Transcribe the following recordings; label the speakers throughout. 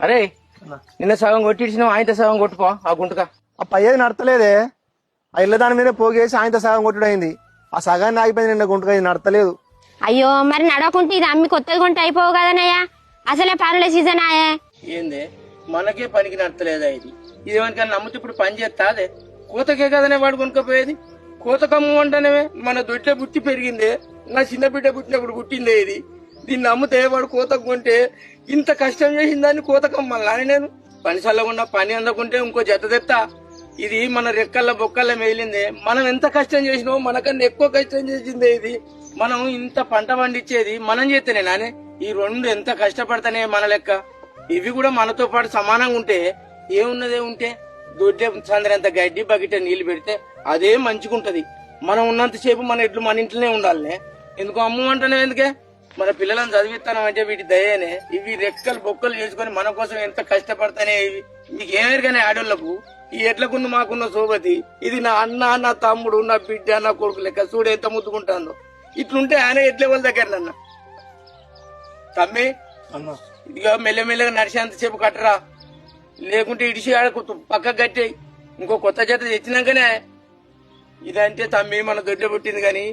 Speaker 1: అరే నిన్న సగం కొట్టించినావు ఆయనతో సగం కొట్టుకో ఆ గుంటగా.
Speaker 2: ఆ పయ్యేది నడతలేదే. ఆ ఇళ్ళ దాని మీద పోగేసి ఆయనతో సగం కొట్టుడైంది. ఆ సగాన్ని ఆగిపోయింది నిన్న గుంటగా, ఇది నడతలేదు.
Speaker 3: అయ్యో మరి నడవకుంటే ఇది అమ్మి కొత్తది కొంటే అయిపోవు కదనయ్యా. అసలే పనుల సీజన్ ఆయే.
Speaker 1: ఏంది మనకే పనికి నడతలేదా ఇది? ఇదేమనికన్నా నమ్మితే ఇప్పుడు పని చేస్తా అదే కోతకే కదనే వాడు కొనుక్కపోయేది. కోతకమ్ము అంటేనే మన దొడ్లే బుట్టి పెరిగిందే, నా చిన్న బిడ్డ పుట్టినప్పుడు పుట్టిందే ఇది. దీన్ని అమ్మితే వాడు కోతకు కొంటే ఇంత కష్టం చేసిన దాన్ని కోతకమ్మాలని నేను పని చల్లకుండా పని అందకుంటే ఇంకో జత తెత్తా. ఇది మన రెక్కల్ల బొక్కల్ల మేలిందే. మనం ఎంత కష్టం చేసినామో మనకన్నా ఎక్కువ కష్టం చేసిందే ఇది. మనం ఇంత పంట పండించేది మనం చేస్తేనే నానే. ఈ రెండు ఎంత కష్టపడతానే మన లెక్క. ఇవి కూడా మనతో పాటు సమానంగా ఉంటే ఏమున్నదే ఉంటే దొడ్డే చంద్రంత గడ్డి బకెట్ నీళ్లు పెడితే అదే మంచిగుంటది. మనం ఉన్నంతసేపు మన ఎడ్లు మన ఇంట్లోనే ఉండాలనే. ఎందుకు అమ్ము అంటానే ఎందుకే? మన పిల్లలను చదివిస్తానం అంటే వీటి దయనే. ఇవి రెక్కలు బొక్కలు చేసుకుని మన కోసం ఎంత కష్టపడతానే ఇవి. మీకు ఏమేరుగానే ఆడోళ్లకు ఈ ఎడ్లకున్న మాకున్న సోబతి. ఇది నా అన్న, నా తమ్ముడు, నా బిడ్డ, నా కొడుకు లెక్క చూడు ఎంత ముద్దుకుంటాందో. ఇట్లుంటే ఆయన ఎడ్ల వాళ్ళ దగ్గర నన్న తమ్మి ఇదిగా మెల్లమెల్లగా నడిచేంతసేపు కట్టరా, లేకుంటే ఇడిసి ఆడకు పక్కకు కట్టే ఇంకో కొత్త జత తెచ్చినాకనే. ఇదంటే తమ్మి మన దొడ్డ పుట్టింది గాని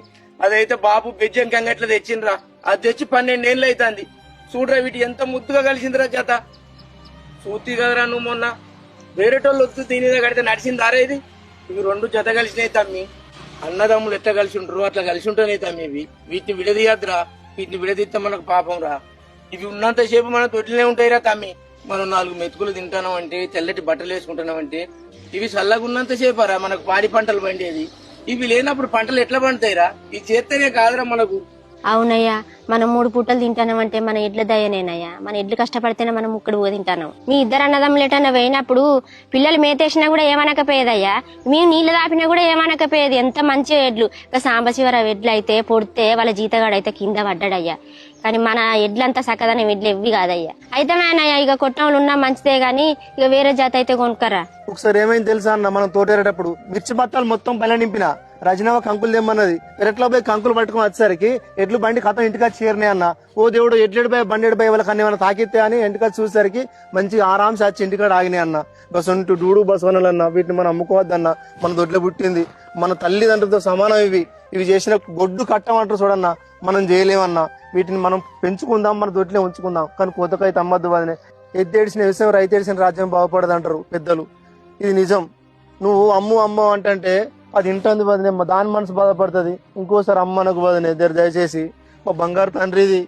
Speaker 1: అదైతే బాబు బెజ్జం కంగట్ల తెచ్చిండ్రా. అది తెచ్చి 12 ఏళ్ళు అవుతుంది. చూడరా వీటి ఎంత ముద్దుగా కలిసిందిరా జత. చూతి కదరా నువ్వు మొన్న వేరేటోళ్ళు వద్దు దీని మీద కడితే నడిచిందారా ఇది. ఇవి రెండు జత కలిసినాయి తమ్మి. అన్నదమ్ములు ఎట్లా కలిసి ఉంటారు అట్లా కలిసి ఉంటున్నాయి తమ్మి. ఇవి వీటిని విడదీయద్దురా. వీటిని విడదీస్తే మనకు పాపం రా. ఇవి ఉన్నంతసేపు మన తొట్టినే ఉంటాయిరా తమ్మి. మనం 4 మెతుకులు తింటున్నాం అంటే, తెల్లటి బట్టలు వేసుకుంటున్నాం అంటే ఇవి చల్లగా ఉన్నంతసేపరా మనకు పాడి పంటలు పండేది. ఇవి లేనప్పుడు పంటలు ఎట్లా పండుతాయిరా? ఇవి చేస్తేనే కాదురా మనకు.
Speaker 3: అవునయ్యా, మనం 3 పూటలు తింటానంటే మన ఎడ్ల దయనేనయ్యా. మన ఎడ్లు కష్టపడితేనే మనం ముక్కడు పో తింటాను. మీ ఇద్దరు అన్నదమ్ములు ఎటన్నా పోయినప్పుడు పిల్లలు మేతేసినా కూడా ఏమనకపోయేదయ్యా. మేము నీళ్లు దాపినా కూడా ఏమనకపోయేది. ఎంత మంచి ఎడ్లు. ఇక సాంబశివరావు ఎడ్లు అయితే పొడితే వాళ్ళ జీతగాడు అయితే కింద పడ్డాడయ్యా. కానీ మన ఎడ్లంతా సక్కదనం ఎడ్లు ఎవ్వి కాదయ్యా. అయితే మేనయ్యా ఇక కొట్టంలో ఉన్నా మంచిదే గాని ఇక వేరే జాత అయితే కొనుక్కరా.
Speaker 2: ఒకసారి ఏమైంది తెలుసా అన్న, మనం తోటేరేటప్పుడు మిర్చి బత్తాలు మొత్తం పల్లె నింపిన రజనవ కంకులు తెమ్మన్నది. పెరట్లో పోయి కంకులు పట్టుకుని వచ్చేసరికి ఎడ్లు బండి కథం ఇంటికి వచ్చి చేరినాయి అన్న. ఓ దేవుడు ఎడ్లెడిపోయి బండి ఎడిపోయి వాళ్ళకి అన్ని ఏమైనా తాకితే అని ఇంటికి వచ్చి చూసేసరికి మంచిగా ఆరాంసి వచ్చి ఇంటికాడ ఆగినాయి అన్న. బసంటు డూడు బసవనలన్న వీటిని మనం అమ్ముకోవద్దన్న. మన దొడ్లో పుట్టింది, మన తల్లిదండ్రులతో సమానం. ఇవి చేసిన గొడ్డు కట్టమంటారు చూడన్న, మనం చేయలేమన్నా. వీటిని మనం పెంచుకుందాం, మన దొడ్లే ఉంచుకుందాం. కానీ కోతకైతే అమ్మద్దు వదినే. ఎద్దేడిసిన వ్యవసాయం రైతేడిసిన రాజ్యం బాగుపడదు అంటారు పెద్దలు. ఇది నిజం. నువ్వు అమ్ము అంటే అది ఇంటుంది వదినే, దాని మనసు బాధపడుతుంది. ఇంకోసారి అమ్మనకు వదినే దయచేసి. మా బంగారు తండ్రి ఇది.